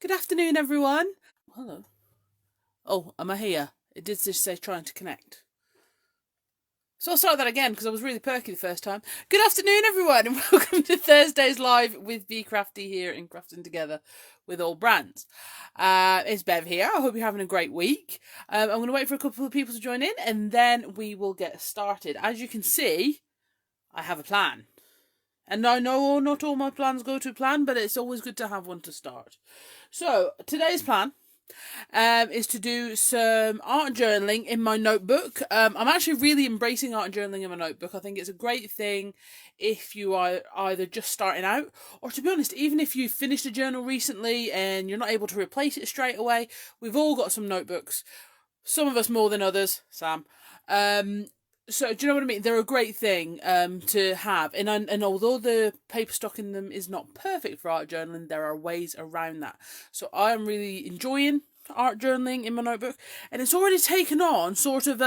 Good afternoon, everyone. Hello. Oh, am I here? It did just say trying to connect. So I'll start that again because I was really perky the first time. Good afternoon, everyone, and welcome to Thursday's Live with Bee Crafty here in Crafting Together with all brands. It's Bev here. I hope you're having a great week. I'm going to wait for a couple of people to join in and then we will get started. As you can see, I have a plan. And I know not all my plans go to plan, but it's always good to have one to start. So, today's plan is to do some art journaling in my notebook. I'm actually really embracing art journaling in my notebook. I think it's a great thing if you are either just starting out, or to be honest, even if you've finished a journal recently and you're not able to replace it straight away. We've all got some notebooks. Some of us more than others, Sam. So do you know what I mean? They're a great thing to have, and although the paper stock in them is not perfect for art journaling, there are ways around that. So I am really enjoying art journaling in my notebook, and it's already taken on sort of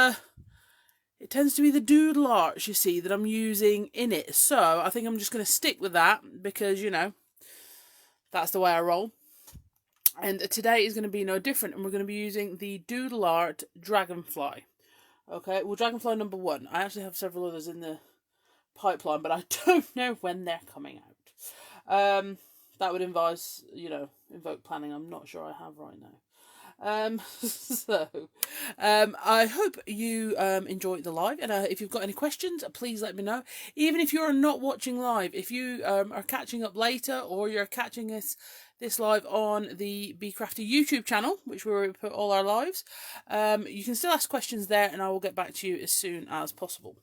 it tends to be the doodle art, you see, that I'm using in it. So I think I'm just going to stick with that because, you know, that's the way I roll. And today is going to be no different, and we're going to be using the Doodle Art Dragonfly. Okay, well, Dragonfly number 1. I actually have several others in the pipeline, but I don't know when they're coming out. That would invoke planning. I'm not sure I have right now. I hope you enjoyed the live, and if you've got any questions, please let me know. Even if you're not watching live, if you are catching up later, or you're catching this live on the Bee Crafty YouTube channel, which where we put all our lives, you can still ask questions there, and I will get back to you as soon as possible.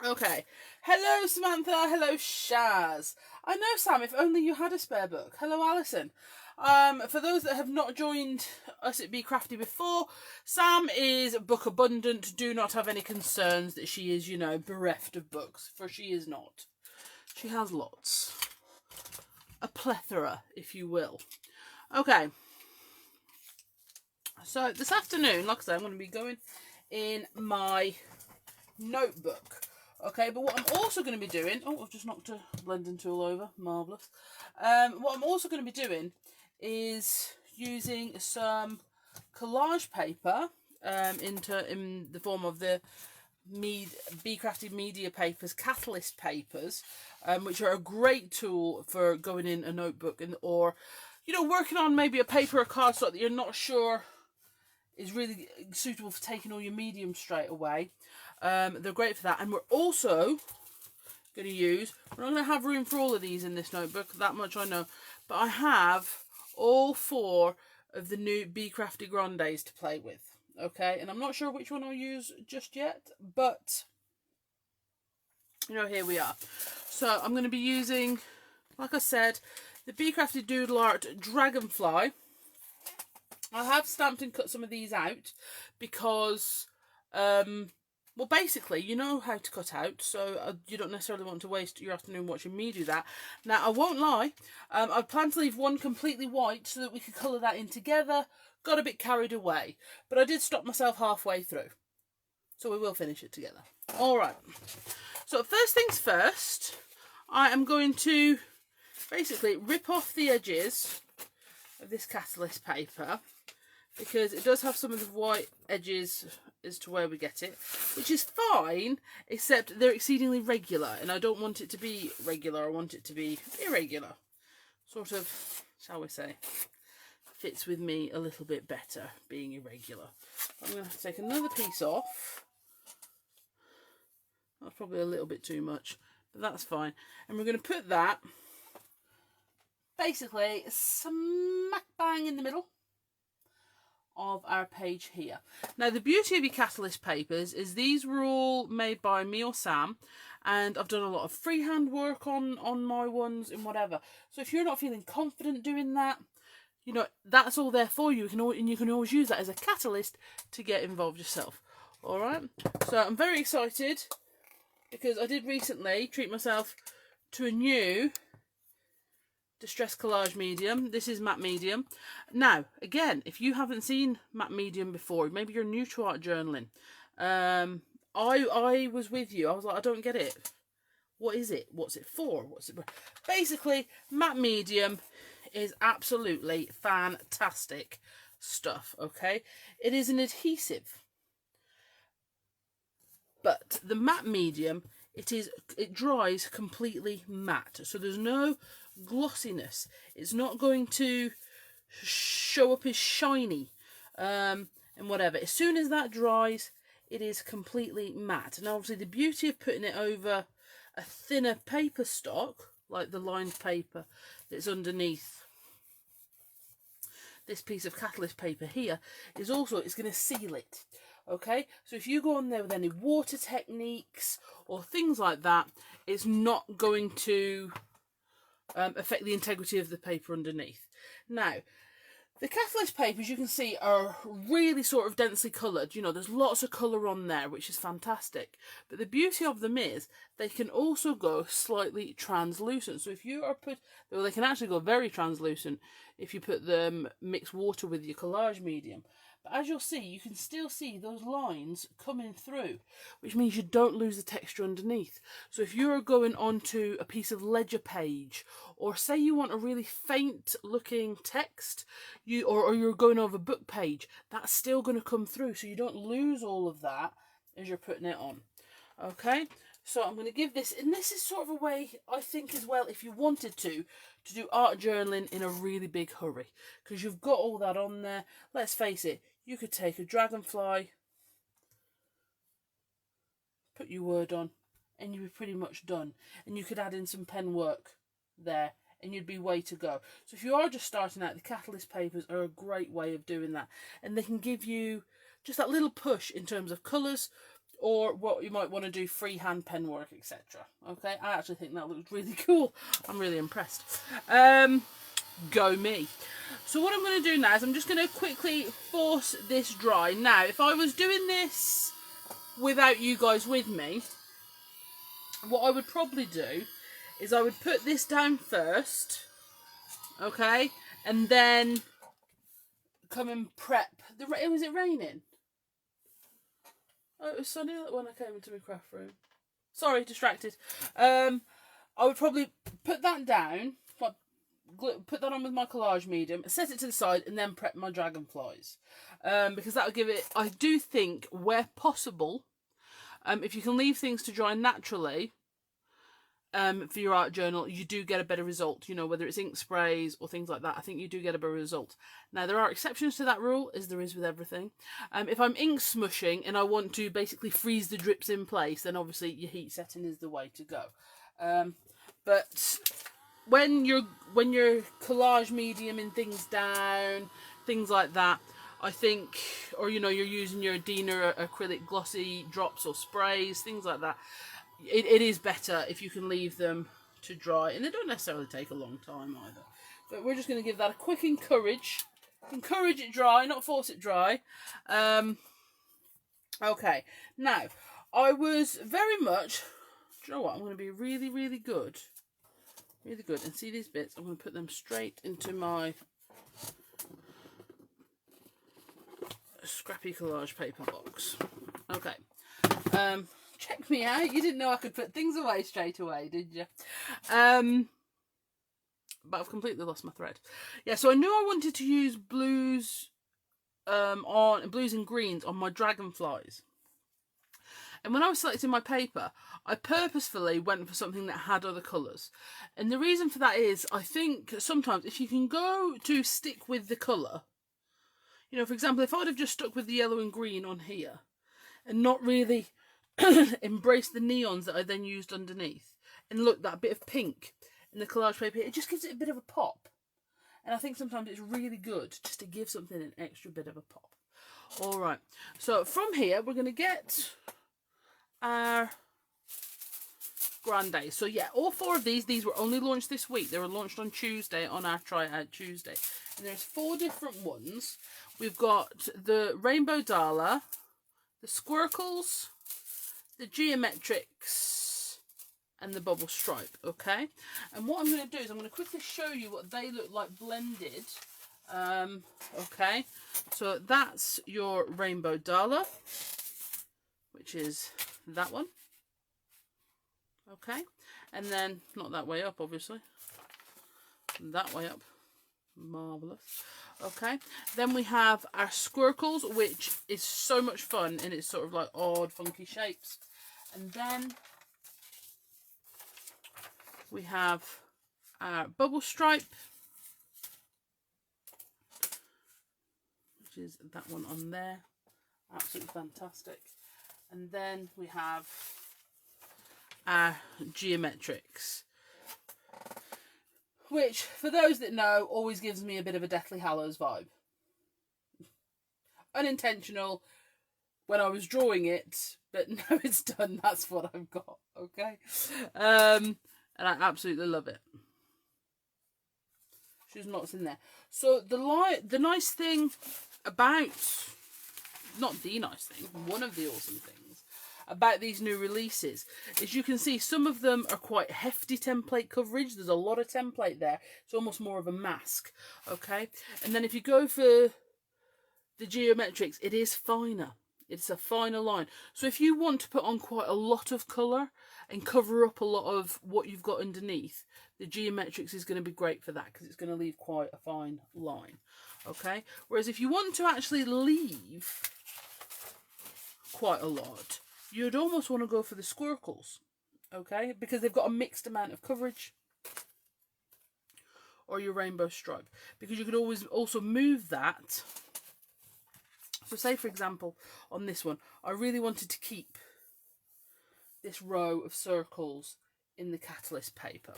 Okay. Hello, Samantha. Hello, Shaz. I know, Sam, if only you had a spare book. Hello, Alison. For those that have not joined us at Bee Crafty before, Sam is book abundant. Do not have any concerns that she is, bereft of books, for she is not. She has lots. A plethora, if you will. Okay. So this afternoon, like I said, I'm going to be going in my notebook. Okay, but what I'm also going to be doing... Oh, I've just knocked a blending tool over. Marvellous. What I'm also going to be doing is using some collage paper in the form of the Bee Crafty Media Papers, Catalyst papers, which are a great tool for going in a notebook or working on maybe a paper or cardstock that you're not sure is really suitable for taking all your medium straight away. They're great for that. And we're also going to use, we're not going to have room for all of these in this notebook, that much I know, but I have all 4 of the new Bee Crafty Grandes to play with. Okay, and I'm not sure which one I'll use just yet, but here we are. So I'm going to be using, like I said, the Bee Crafty Doodle Art Dragonfly. I have stamped and cut some of these out because, well, basically, you know how to cut out, so you don't necessarily want to waste your afternoon watching me do that. Now, I won't lie, I plan to leave one completely white so that we could colour that in together. Got a bit carried away, but I did stop myself halfway through, so we will finish it together. Alright, so first things first, I am going to basically rip off the edges of this Catalyst paper, because it does have some of the white edges as to where we get it, which is fine, except they're exceedingly regular, and I don't want it to be regular, I want it to be irregular. Sort of, shall we say, fits with me a little bit better, being irregular. I'm going to have to take another piece off. That's probably a little bit too much, but that's fine. And we're going to put that basically smack bang in the middle of our page here. Now, the beauty of your Catalyst papers is these were all made by me or Sam, and I've done a lot of freehand work on my ones and whatever. So if you're not feeling confident doing that, that's all there for you. You can always use that as a catalyst to get involved yourself. All right. So I'm very excited because I did recently treat myself to a new Distress Collage medium. This is matte medium. Now, again, if you haven't seen matte medium before, maybe you're new to art journaling. I was with you. I was like, I don't get it. What is it? What's it for? What's it for? Basically, matte medium is absolutely fantastic stuff, okay? It is an adhesive, but the matte medium, it dries completely matte, so there's no glossiness. It's not going to show up as shiny and whatever. As soon as that dries, it is completely matte. Now obviously the beauty of putting it over a thinner paper stock, like the lined paper that's underneath this piece of catalyst paper here, is also it's going to seal it. Okay, so if you go on there with any water techniques or things like that, it's not going to affect the integrity of the paper underneath. Now, the catalyst papers, you can see, are really sort of densely coloured. You know, there's lots of colour on there, which is fantastic. But the beauty of them is they can also go slightly translucent. So if you are well, they can actually go very translucent if you put them, mix water with your collage medium. But as you'll see, you can still see those lines coming through, which means you don't lose the texture underneath. So if you're going onto a piece of ledger page, or say you want a really faint looking text, or you're going over a book page, that's still going to come through, so you don't lose all of that as you're putting it on. Okay, so I'm going to give this, and this is sort of a way, I think as well, if you wanted to do art journaling in a really big hurry, because you've got all that on there. Let's face it, you could take a dragonfly, put your word on, and you'd be pretty much done. And you could add in some pen work there, and you'd be way to go. So if you are just starting out, the catalyst papers are a great way of doing that. And they can give you just that little push in terms of colours, or what you might want to do, freehand pen work, etc. Okay, I actually think that looks really cool. I'm really impressed. Go me. So what I'm going to do now is I'm just going to quickly force this dry. Now, if I was doing this without you guys with me, what I would probably do is I would put this down first, okay, and then come and prep. Was it raining? Oh, it was sunny when I came into my craft room. Sorry, distracted. I would probably put that down, put that on with my collage medium, set it to the side, and then prep my dragonflies. Because that would give it, I do think, where possible, if you can leave things to dry naturally, for your art journal, you do get a better result. You know, whether it's ink sprays or things like that, I think you do get a better result. Now, there are exceptions to that rule, as there is with everything. If I'm ink smushing and I want to basically freeze the drips in place, then obviously your heat setting is the way to go. But when you're collage mediuming things down, things like that, I think, or you know, you're using your Dina acrylic glossy drops or sprays, things like that, it is better if you can leave them to dry, and they don't necessarily take a long time either. But we're just going to give that a quick encourage it dry, not force it dry. Okay, now I was very much, do you know what, I'm going to be really good, and see these bits, I'm going to put them straight into my scrappy collage paper box. Okay, check me out. You didn't know I could put things away straight away, did you? But I've completely lost my thread. Yeah, so I knew I wanted to use blues and greens on my dragonflies. And when I was selecting my paper, I purposefully went for something that had other colours. And the reason for that is, I think sometimes if you can go to stick with the colour, you know, for example, if I'd have just stuck with the yellow and green on here and not really embrace the neons that I then used underneath, and look, that bit of pink in the collage paper, it just gives it a bit of a pop. And I think sometimes it's really good just to give something an extra bit of a pop. All right, so from here we're going to get our Grande. So yeah, all four of these were only launched this week. They were launched on Tuesday, on our Try Out Tuesday, and there's 4 different ones. We've got the Rainbow Dala, the Squircles, the Geometrics, and the Bubble Stripe, okay? And what I'm going to do is I'm going to quickly show you what they look like blended. Okay, so that's your Rainbow Dala, which is that one. Okay, and then, not that way up, obviously. That way up. Marvellous. Okay, then we have our squircles, which is so much fun and it's sort of like odd, funky shapes. And then we have our bubble stripe, which is that one on there. Absolutely fantastic. And then we have our geometrics, which, for those that know, always gives me a bit of a Deathly Hallows vibe. Unintentional when I was drawing it, but now it's done, that's what I've got, okay? And I absolutely love it. There's lots in there. So the nice thing about, not the nice thing, one of the awesome things about these new releases is you can see some of them are quite hefty template coverage. There's a lot of template there. It's almost more of a mask, okay? And then if you go for the geometrics, it is finer. It's a finer line. So if you want to put on quite a lot of colour and cover up a lot of what you've got underneath, the geometrics is going to be great for that because it's going to leave quite a fine line, okay? Whereas if you want to actually leave quite a lot, you'd almost want to go for the squircles, okay? Because they've got a mixed amount of coverage, or your rainbow stripe, because you could always also move that. So say, for example, on this one, I really wanted to keep this row of circles in the catalyst paper.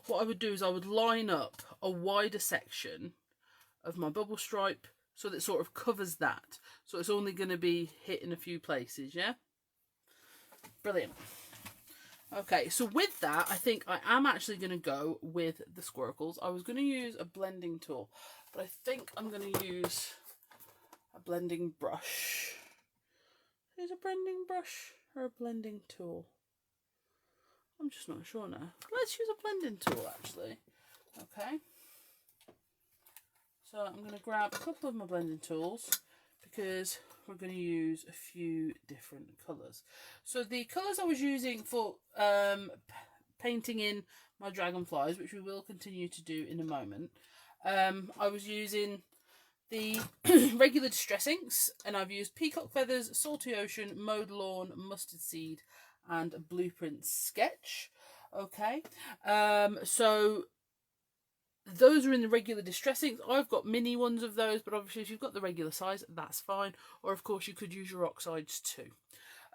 What I would do is I would line up a wider section of my bubble stripe so that it sort of covers that. So it's only going to be hit in a few places, yeah? Brilliant. Okay, so with that, I think I am actually going to go with the squircles. I was going to use a blending tool, but I think I'm going to use a blending brush. Is a blending brush or a blending tool? I'm just not sure now. Let's use a blending tool, actually. Okay. So I'm going to grab a couple of my blending tools because we're going to use a few different colours. So the colours I was using for painting in my dragonflies, which we will continue to do in a moment, I was using the regular distress inks, and I've used Peacock Feathers, Salty Ocean, Mowed Lawn, Mustard Seed and Blueprint Sketch. Okay, so those are in the regular distress inks. I've got mini ones of those, but obviously if you've got the regular size, that's fine. Or of course you could use your oxides too.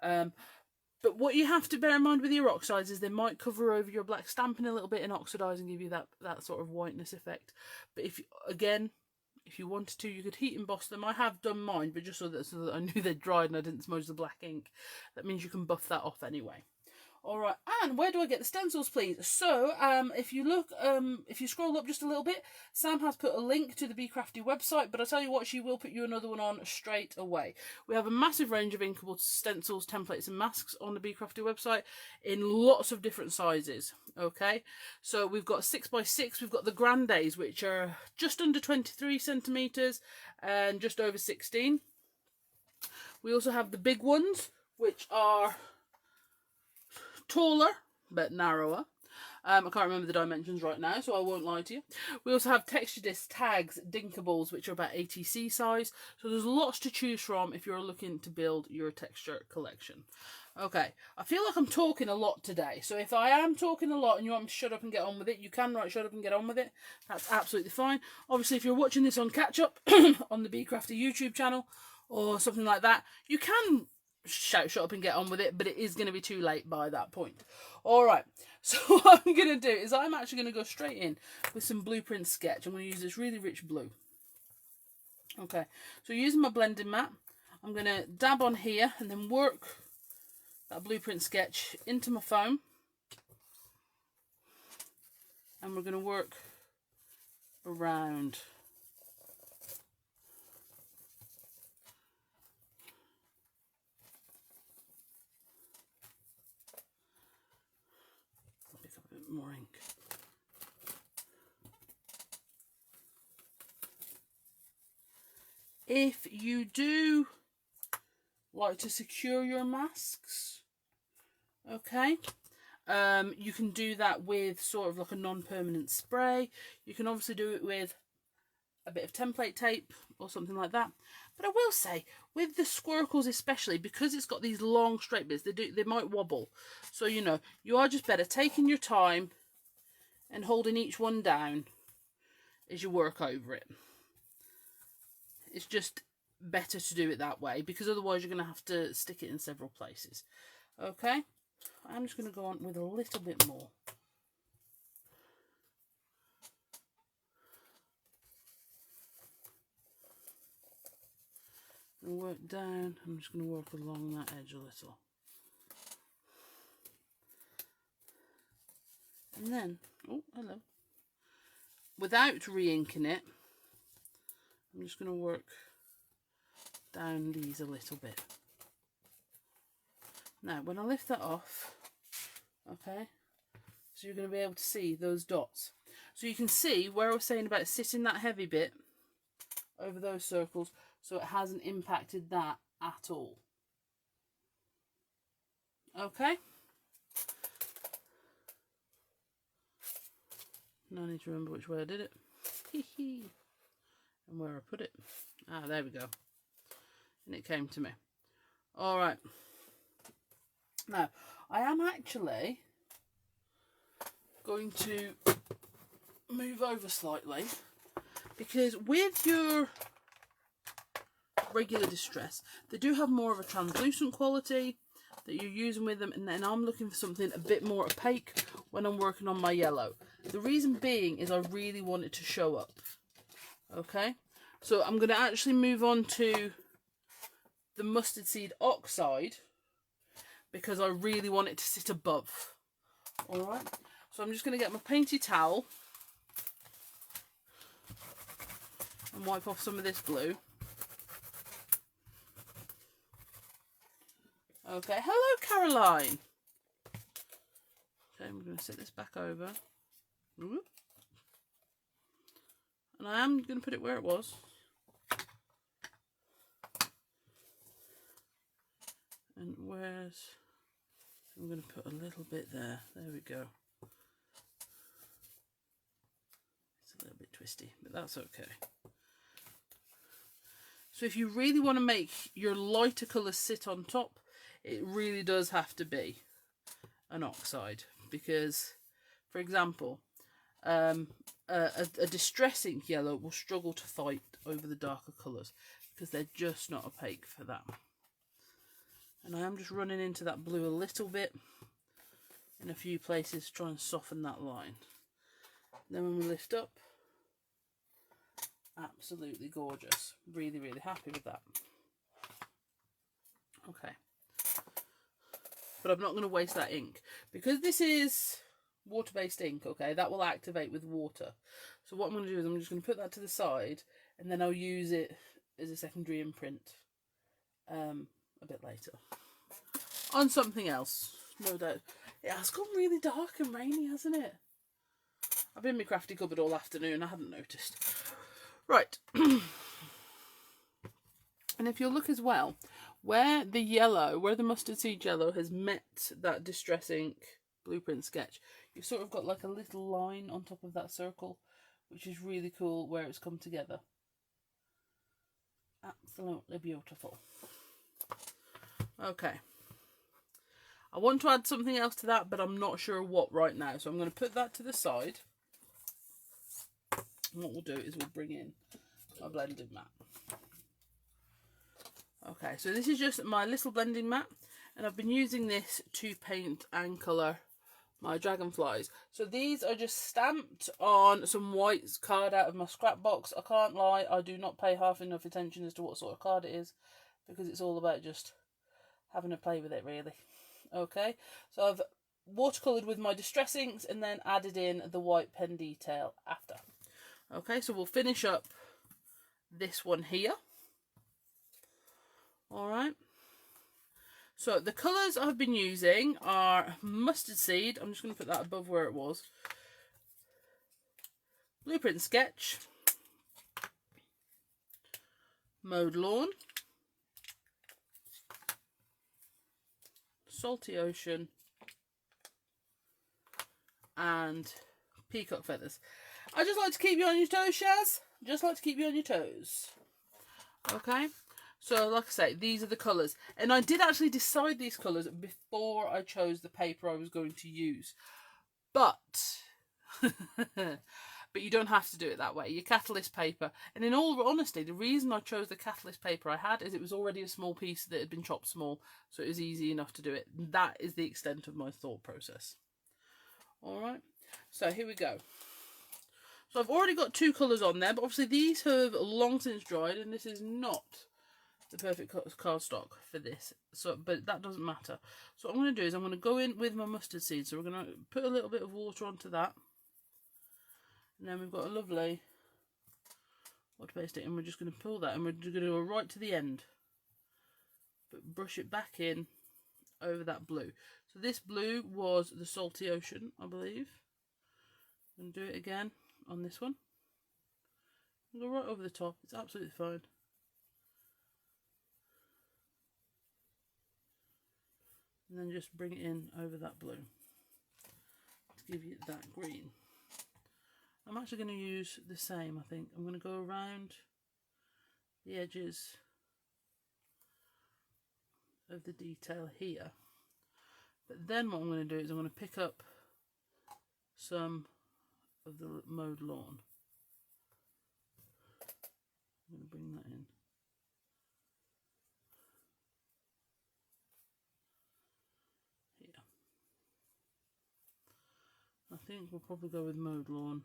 But what you have to bear in mind with your oxides is they might cover over your black stamping a little bit and oxidize and give you that sort of whiteness effect. But if you wanted to, you could heat emboss them. I have done mine, but just so that I knew they'd dried and I didn't smudge the black ink. That means you can buff that off anyway. Alright, and where do I get the stencils, please? So, if you look, if you scroll up just a little bit, Sam has put a link to the Bee Crafty website, but I tell you what, she will put you another one on straight away. We have a massive range of inkable stencils, templates and masks on the Bee Crafty website in lots of different sizes, okay? So we've got 6x6, we've got the Grandes, which are just under 23 centimetres and just over 16. We also have the big ones, which are taller but narrower. I can't remember the dimensions right now, so I won't lie to you. We also have texture disc tags, Inkables, which are about ATC size. So there's lots to choose from if you're looking to build your texture collection. Okay, I feel like I'm talking a lot today. So if I am talking a lot and you want me to shut up and get on with it, you can write shut up and get on with it. That's absolutely fine. Obviously, if you're watching this on catch up on the Bee Crafty YouTube channel or something like that, you can shout shut up and get on with it, but it is going to be too late by that point. Alright, so what I'm going to do is I'm actually going to go straight in with some Blueprint Sketch. I'm going to use this really rich blue. Okay, so using my blending mat, I'm going to dab on here and then work that Blueprint Sketch into my foam, and we're going to work around. More ink. If you do like to secure your masks, okay, you can do that with sort of like a non-permanent spray. You can obviously do it with a bit of template tape or something like that. But I will say, with the squircles especially, because it's got these long straight bits, they might wobble. So, you know, you are just better taking your time and holding each one down as you work over it. It's just better to do it that way, because otherwise you're going to have to stick it in several places. Okay, I'm just going to go on with a little bit more. And work down. I'm just going to work along that edge a little. And then, oh, hello. Without re-inking it, I'm just going to work down these a little bit. Now, when I lift that off, okay, so you're going to be able to see those dots. So you can see where I was saying about sitting that heavy bit over those circles, so it hasn't impacted that at all. Okay. Now I need to remember which way I did it. And where I put it. Ah, there we go. And it came to me. Alright. Now, I am actually going to move over slightly, because with your regular distress, they do have more of a translucent quality that you're using with them, and then I'm looking for something a bit more opaque when I'm working on my yellow. The reason being is I really want it to show up. Okay, so I'm going to actually move on to the mustard seed oxide, because I really want it to sit above. Alright, so I'm just going to get my painty towel and wipe off some of this blue. Okay, hello Caroline. Okay, I'm going to set this back over. Whoop. And I am going to put it where it was. And where's... I'm going to put a little bit there. There we go. It's a little bit twisty, but that's okay. So if you really want to make your lighter colours sit on top, it really does have to be an oxide. Because, for example, a distress ink yellow will struggle to fight over the darker colours, because they're just not opaque for that. And I am just running into that blue a little bit in a few places to try and soften that line. Then when we lift up, absolutely gorgeous. Really, really happy with that. Okay. But I'm not going to waste that ink, because this is water-based ink, okay? That will activate with water. So what I'm going to do is I'm just going to put that to the side, and then I'll use it as a secondary imprint a bit later on something else, no doubt. It has gone really dark and rainy, hasn't it? I've been in my crafty cupboard all afternoon, I hadn't noticed. Right. And if you'll look as well, where the yellow, where the mustard seed yellow has met that distress ink blueprint sketch, you've sort of got like a little line on top of that circle, which is really cool where it's come together. Absolutely beautiful. Okay. I want to add something else to that, but I'm not sure what right now. So I'm going to put that to the side. And what we'll do is we'll bring in my blending mat. Okay, so this is just my little blending mat, and I've been using this to paint and colour my dragonflies. So these are just stamped on some white card out of my scrap box. I can't lie, I do not pay half enough attention as to what sort of card it is, because it's all about just having a play with it, really. Okay, so I've watercoloured with my distress inks and then added in the white pen detail after. Okay, so we'll finish up this one here. Alright, so the colours I've been using are mustard seed. I'm just going to put that above where it was. Blueprint sketch. Mowed lawn. Salty ocean. And peacock feathers. I just like to keep you on your toes, Shaz. Just like to keep you on your toes. Okay. So, like I say, these are the colours. And I did actually decide these colours before I chose the paper I was going to use. But... but you don't have to do it that way. Your catalyst paper, and in all honesty, the reason I chose the catalyst paper I had is it was already a small piece that had been chopped small, so it was easy enough to do it. That is the extent of my thought process. Alright, so here we go. So I've already got 2 colours on there, but obviously these have long since dried, and this is not the perfect cardstock for this, so but that doesn't matter. So what I'm going to do is I'm going to go in with my mustard seed, so we're going to put a little bit of water onto that. And then we've got a lovely water-based it, and we're just going to pull that, and we're just going to go right to the end, but brush it back in over that blue. So this blue was the salty ocean, I believe. I'm going to do it again on this one. Go right over the top. It's absolutely fine. And then just bring it in over that blue to give you that green. I'm actually going to use the same, I think. I'm going to go around the edges of the detail here. But then what I'm going to do is I'm going to pick up some of the mowed lawn. I'm going to bring that in. Here. I think we'll probably go with mowed lawn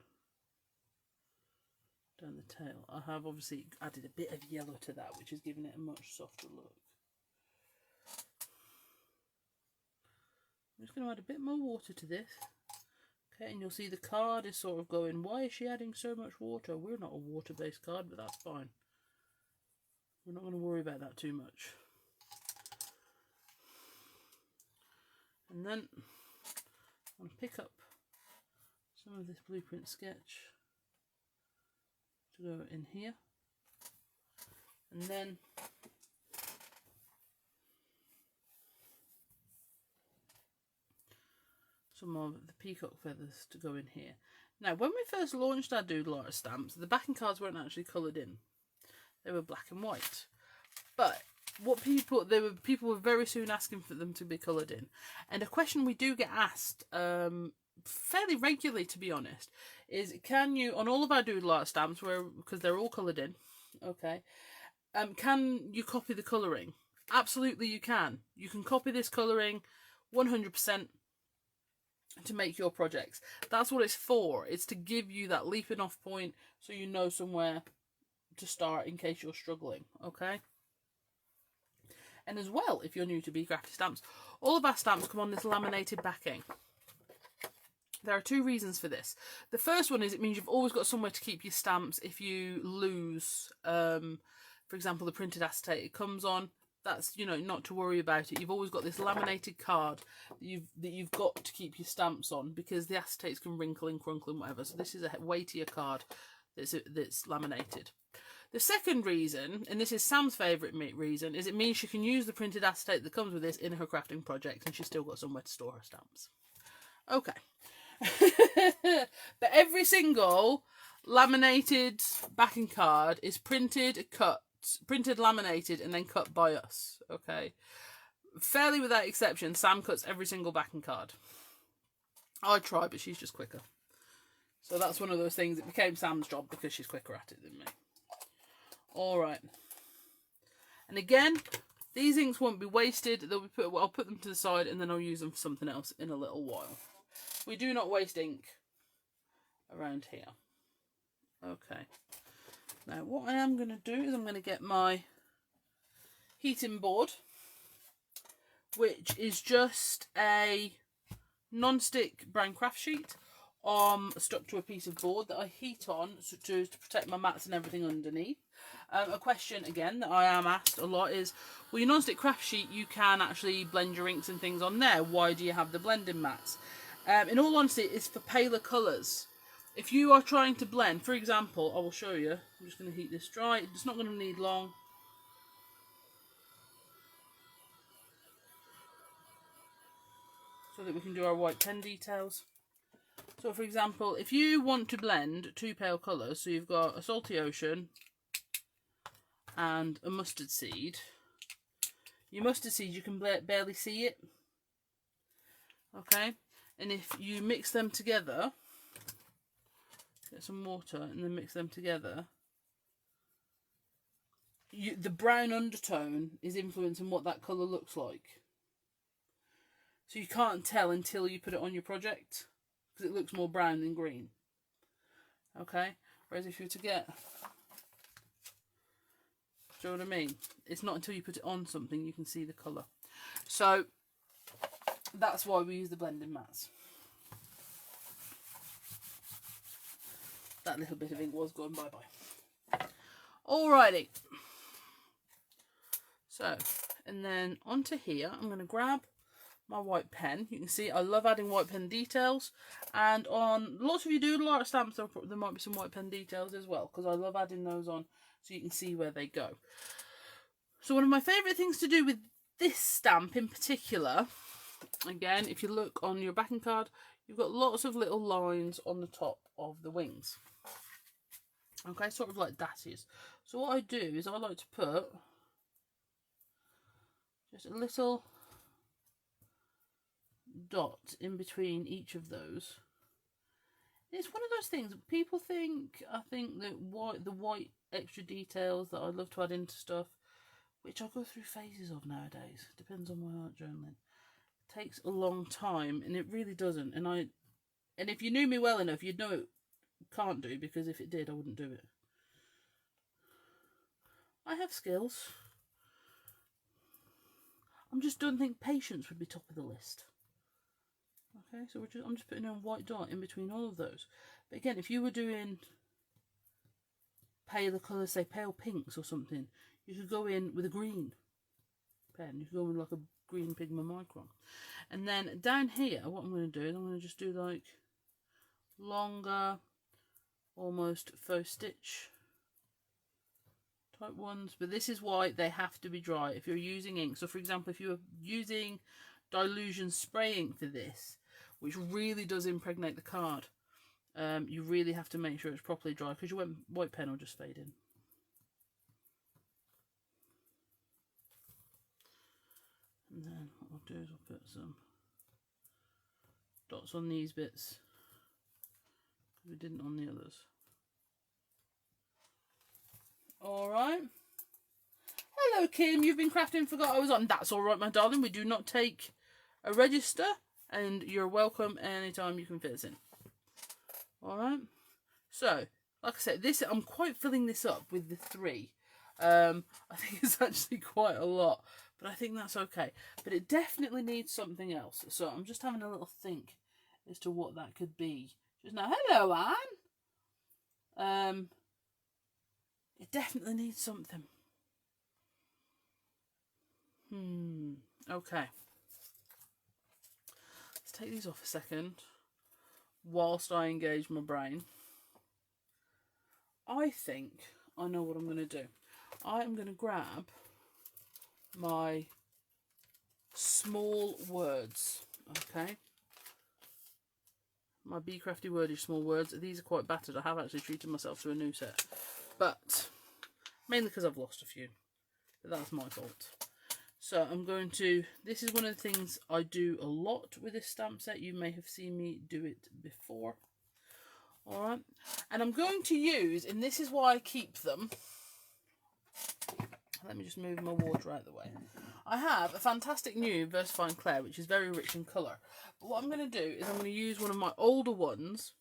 down the tail. I have obviously added a bit of yellow to that, which is giving it a much softer look. I'm just going to add a bit more water to this. Okay, and you'll see the card is sort of going, why is she adding so much water? We're not a water-based card, but that's fine. We're not going to worry about that too much. And then I'm going to pick up some of this blueprint sketch to go in here, and then some of the peacock feathers to go in here. Now, when we first launched our Doodle Art stamps, the backing cards weren't actually coloured in; they were black and white. But what people were very soon asking for them to be coloured in, and a question we do get asked fairly regularly, to be honest, is can you, on all of our Doodle Art stamps, because they're all coloured in, okay, can you copy the colouring? Absolutely you can. You can copy this colouring 100% to make your projects. That's what it's for. It's to give you that leaping off point so you know somewhere to start in case you're struggling, okay? And as well, if you're new to Bee Crafty stamps, all of our stamps come on this laminated backing. There are 2 reasons for this. The first one is it means you've always got somewhere to keep your stamps if you lose, for example, the printed acetate it comes on. That's, you know, not to worry about it. You've always got this laminated card that you've got to keep your stamps on, because the acetates can wrinkle and crunkle and whatever. So this is a weightier card that's laminated. The second reason, and this is Sam's favourite reason, is it means she can use the printed acetate that comes with this in her crafting project, and she's still got somewhere to store her stamps. Okay. But every single laminated backing card is printed, laminated, and then cut by us. Okay, fairly without exception, Sam cuts every single backing card. I try, but she's just quicker. So that's one of those things. It became Sam's job because she's quicker at it than me. All right, and again, these inks won't be wasted. They'll be I'll put them to the side, and then I'll use them for something else in a little while. We do not waste ink around here. Okay. Now what I am going to do is I'm going to get my heating board, which is just a non-stick brown craft sheet stuck to a piece of board that I heat on to protect my mats and everything underneath. A question again that I am asked a lot is, well, your non-stick craft sheet, you can actually blend your inks and things on there. Why do you have the blending mats? In all honesty, it's for paler colours. If you are trying to blend, for example, I will show you. I'm just going to heat this dry. It's not going to need long. So that we can do our white pen details. So for example, if you want to blend two pale colours, so you've got a salty ocean and a mustard seed. Your mustard seed, you can barely see it. Okay, and if you mix them together, get some water and then mix them together, the brown undertone is influencing what that colour looks like. So you can't tell until you put it on your project, because it looks more brown than green. Okay, whereas if you were to get, do you know what I mean? It's not until you put it on something you can see the colour. So that's why we use the blending mats. That little bit of ink was gone bye-bye. Alrighty. So, and then onto here, I'm going to grab my white pen. You can see I love adding white pen details. And on lots of your doodle art stamps, there might be some white pen details as well, because I love adding those on so you can see where they go. So one of my favourite things to do with this stamp in particular, again, if you look on your backing card, you've got lots of little lines on the top of the wings. Okay, sort of like dassies. So what I do is I like to put just a little dot in between each of those. It's one of those things, people think, I think that the white extra details that I love to add into stuff, which I go through phases of nowadays, depends on my art journaling, takes a long time, and it really doesn't. And if you knew me well enough, you'd know it can't do, because if it did, I wouldn't do it. I have skills. I just don't think patience would be top of the list. Okay, so I'm just putting a white dot in between all of those. But again, if you were doing paler colours, say pale pinks or something, you could go in with a green pen. You could go in like a green Pigma Micron. And then down here, what I'm going to do is I'm going to just do like longer, almost faux stitch type ones. But this is why they have to be dry if you're using ink. So for example, if you're using Dylusion spray ink for this, which really does impregnate the card, you really have to make sure it's properly dry, because your white pen will just fade in. And then what I'll do is I'll put some dots on these bits, because we didn't on the others. Alright. Hello Kim, you've been crafting, forgot I was on. That's alright my darling, we do not take a register, and you're welcome anytime you can fit us in. Alright, so like I said, this I'm quite filling this up with the 3. I think it's actually quite a lot, but I think that's okay. But it definitely needs something else, so I'm just having a little think as to what that could be just now. Hello Anne. It definitely needs something. Okay. Let's take these off a second whilst I engage my brain. I think I know what I'm going to do. I'm going to grab my small words, okay? My Bee Crafty WORDage small words. These are quite battered. I have actually treated myself to a new set, but mainly because I've lost a few. But that's my fault. So I'm going to, this is one of the things I do a lot with this stamp set. You may have seen me do it before. Alright, and I'm going to use, and this is why I keep them. Let me just move my water out of the way. I have a fantastic new VersaFine Clair, which is very rich in colour. But what I'm going to do is I'm going to use one of my older ones,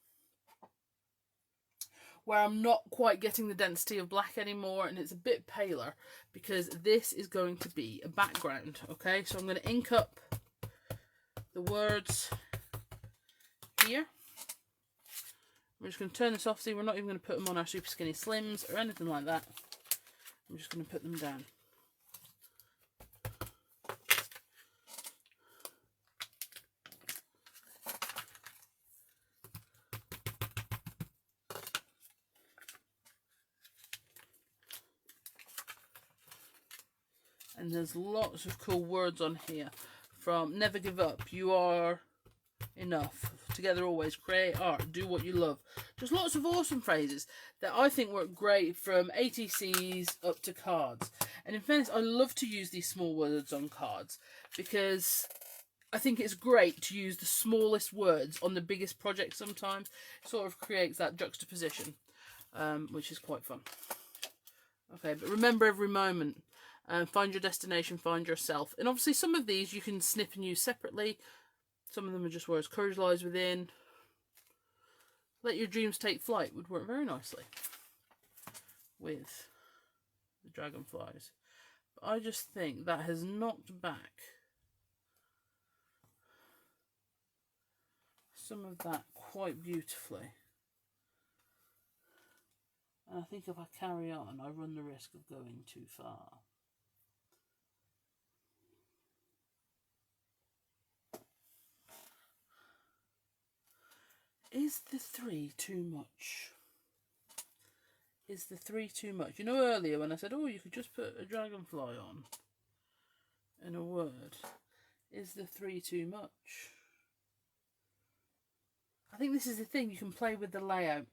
where I'm not quite getting the density of black anymore, and it's a bit paler, because this is going to be a background. Okay, so I'm going to ink up the words here. We're just going to turn this off. See, we're not even going to put them on our super skinny slims or anything like that. I'm just going to put them down. And there's lots of cool words on here, from never give up, you are enough, together always, create art, do what you love. Just lots of awesome phrases that I think work great from ATCs up to cards. And in fairness, I love to use these small words on cards because I think it's great to use the smallest words on the biggest project sometimes. It sort of creates that juxtaposition, which is quite fun. Okay, but remember every moment. Find your destination, find yourself. And obviously some of these you can snip and use separately. Some of them are just words. Courage lies within. Let your dreams take flight would work very nicely with the dragonflies. But I just think that has knocked back some of that quite beautifully. And I think if I carry on, I run the risk of going too far. Is the 3 too much? Is the 3 too much? You know, earlier when I said, oh, you could just put a dragonfly on in a word. Is the 3 too much? I think this is the thing, you can play with the layout,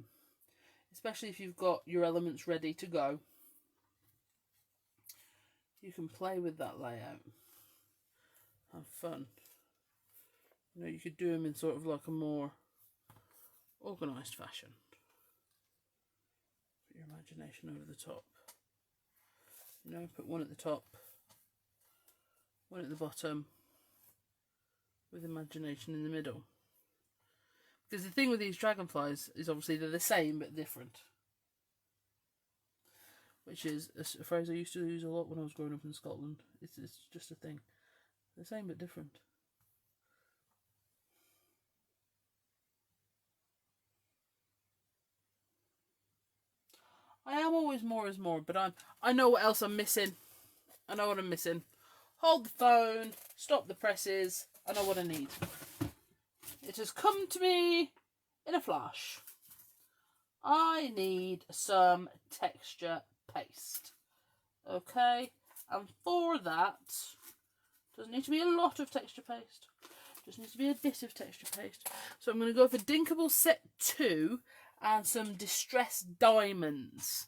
especially if you've got your elements ready to go. You can play with that layout. Have fun. You know, you could do them in sort of like a more organised fashion. Put your imagination over the top. You know, put one at the top, one at the bottom, with imagination in the middle. Because the thing with these dragonflies is obviously they're the same but different. Which is a phrase I used to use a lot when I was growing up in Scotland. It's just a thing. The same but different. I am always more is more, but I know what else I'm missing. I know what I'm missing. Hold the phone, stop the presses. I know what I need. It has come to me in a flash. I need some texture paste. Okay, and for that, doesn't need to be a lot of texture paste. Just needs to be a bit of texture paste. So I'm going to go for Inkables set 2 and some distressed diamonds.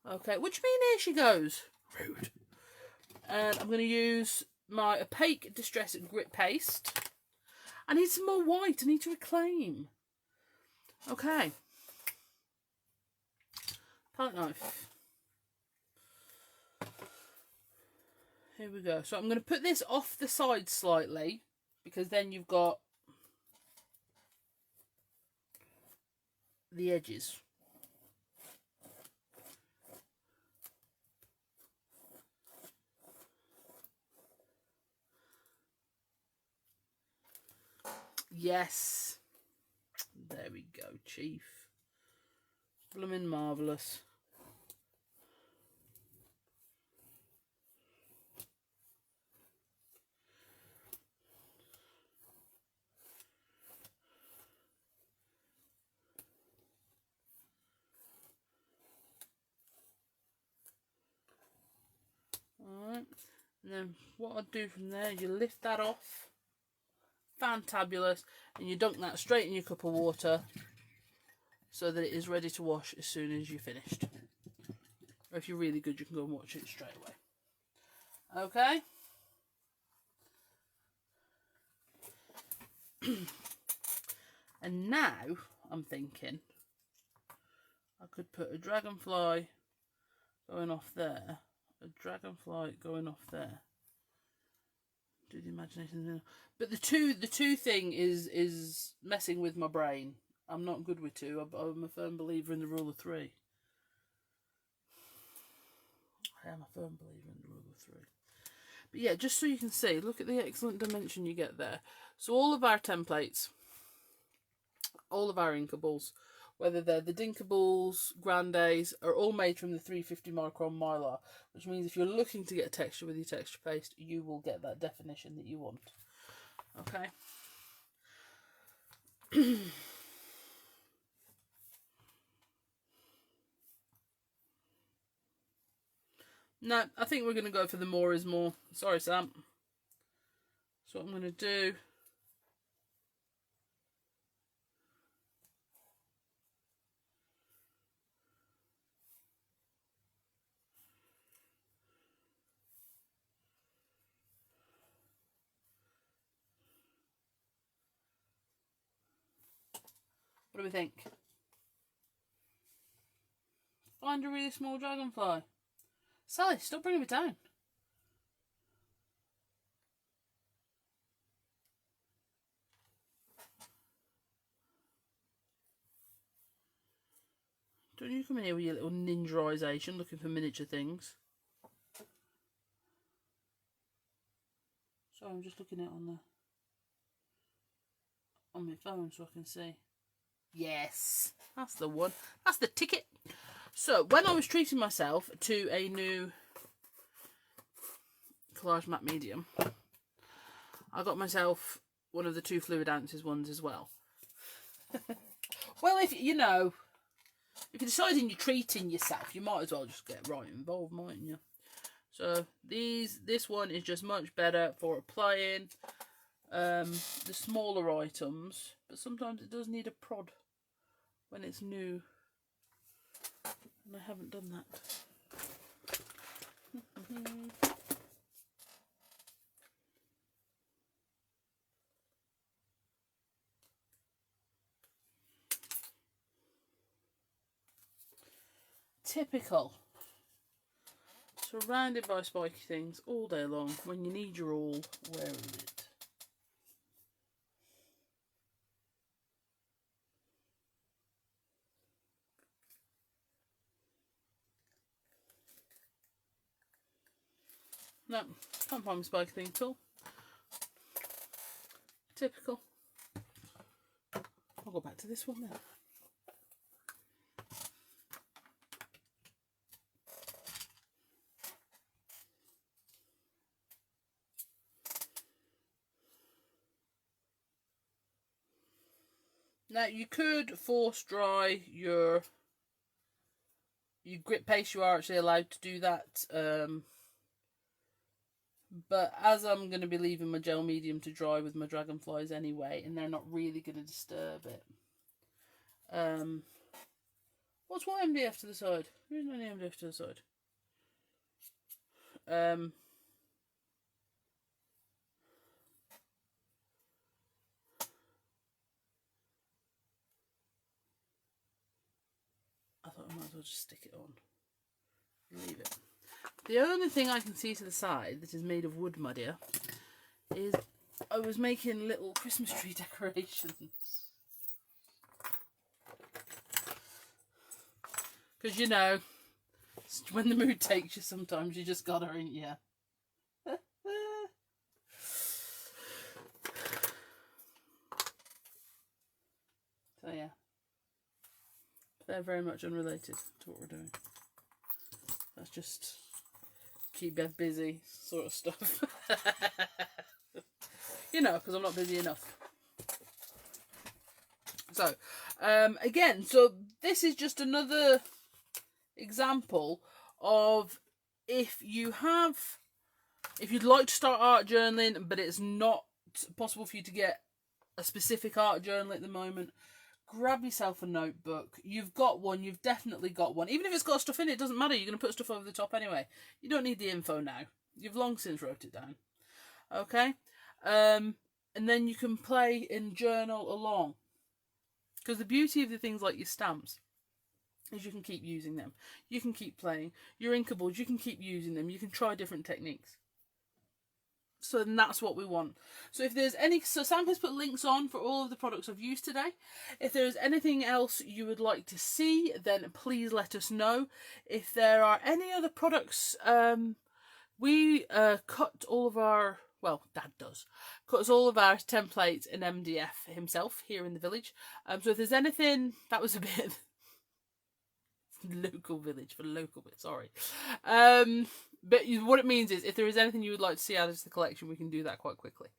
Okay, which mean here she goes. Rude. And I'm going to use my opaque distress grit paste. I need some more white. I need to reclaim. Okay. Palette knife. Here we go. So I'm going to put this off the side slightly, because then you've got the edges. Yes. There we go, Chief. Blooming marvellous. Alright, and then what I'll do from there, you lift that off. Fantabulous. And you dunk that straight in your cup of water so that it is ready to wash as soon as you're finished. Or if you're really good, you can go and watch it straight away. Okay. And now I'm thinking I could put a dragonfly going off there, a dragonfly going off there. Do the imagination, but the two thing is messing with my brain. I'm not good with 2. I'm a firm believer in the rule of 3. I am a firm believer in the rule of 3. But yeah, just so you can see, look at the excellent dimension you get there. So all of our templates, all of our Inkables, whether they're the Inkables, Grandes, are all made from the 350 micron Mylar, which means if you're looking to get a texture with your texture paste, you will get that definition that you want. Okay. No, I think we're going to go for the more is more. Sorry, Sam. So what I'm going to do What do we think? Find a really small dragonfly. Sally, stop bringing me down. Don't you come in here with your little ninjaization looking for miniature things? Sorry, I'm just looking at it on my phone so I can see. Yes, that's the one. That's the ticket. So, when I was treating myself to a new collage mat medium, I got myself one of the 2 Fluid Ounces ones as well. Well, if you're deciding you're treating yourself, you might as well just get right involved, mightn't you? So this one is just much better for applying the smaller items, but sometimes it does need a prod when it's new, and I haven't done that. Typical. Surrounded by spiky things all day long. When you need your all, where is it? No, can't find my spiky thing at all. Typical. I'll go back to this one then. Now you could force dry your grit paste. You are actually allowed to do that, but as I'm going to be leaving my gel medium to dry with my dragonflies anyway, and they're not really going to disturb it. What's what MDF to the side? There isn't any MDF to the side. I thought I might as well just stick it on. Leave it. The only thing I can see to the side that is made of wood, my dear, is I was making little Christmas tree decorations. Because, you know, when the mood takes you, sometimes you just gotta, ain't ya? So, yeah. They're very much unrelated to what we're doing. That's just keep Bev busy sort of stuff. You know, because I'm not busy enough. So, again, so this is just another example of if you'd like to start art journaling, but it's not possible for you to get a specific art journal at the moment, grab yourself a notebook. You've got one, you've definitely got one. Even if it's got stuff in it, it doesn't matter. You're going to put stuff over the top anyway. You don't need the info now. You've long since wrote it down. Okay? And then you can play and journal along. Because the beauty of the things like your stamps is you can keep using them. You can keep playing. Your Inkables, you can keep using them. You can try different techniques. So then that's what we want. So if there's any, so Sam has put links on for all of the products I've used today. If there's anything else you would like to see, then please let us know. If there are any other products, we cut all of our, well, Dad does, cuts all of our templates in MDF himself here in the village. So if there's anything, that was a bit local village for local bit, sorry. But what it means is if there is anything you would like to see added to the collection, we can do that quite quickly.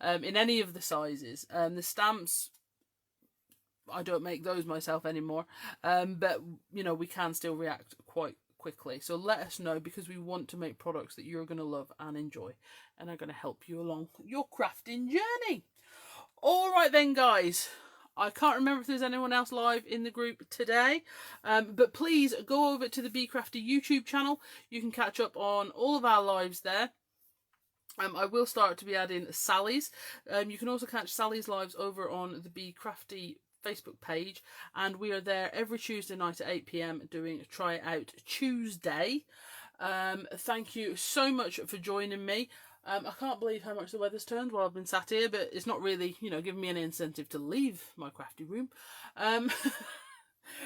In any of the sizes. The stamps, I don't make those myself anymore. But, you know, we can still react quite quickly. So let us know, because we want to make products that you're going to love and enjoy and are going to help you along your crafting journey. All right then, guys. I can't remember if there's anyone else live in the group today, but please go over to the Bee Crafty YouTube channel. You can catch up on all of our lives there. I will start to be adding Sally's. You can also catch Sally's lives over on the Bee Crafty Facebook page, and we are there every Tuesday night at 8 p.m. doing a Try It Out Tuesday. Thank you so much for joining me. I can't believe how much the weather's turned while I've been sat here, but it's not really, you know, giving me any incentive to leave my crafty room.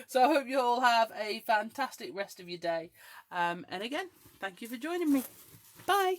So I hope you all have a fantastic rest of your day. And again, thank you for joining me. Bye.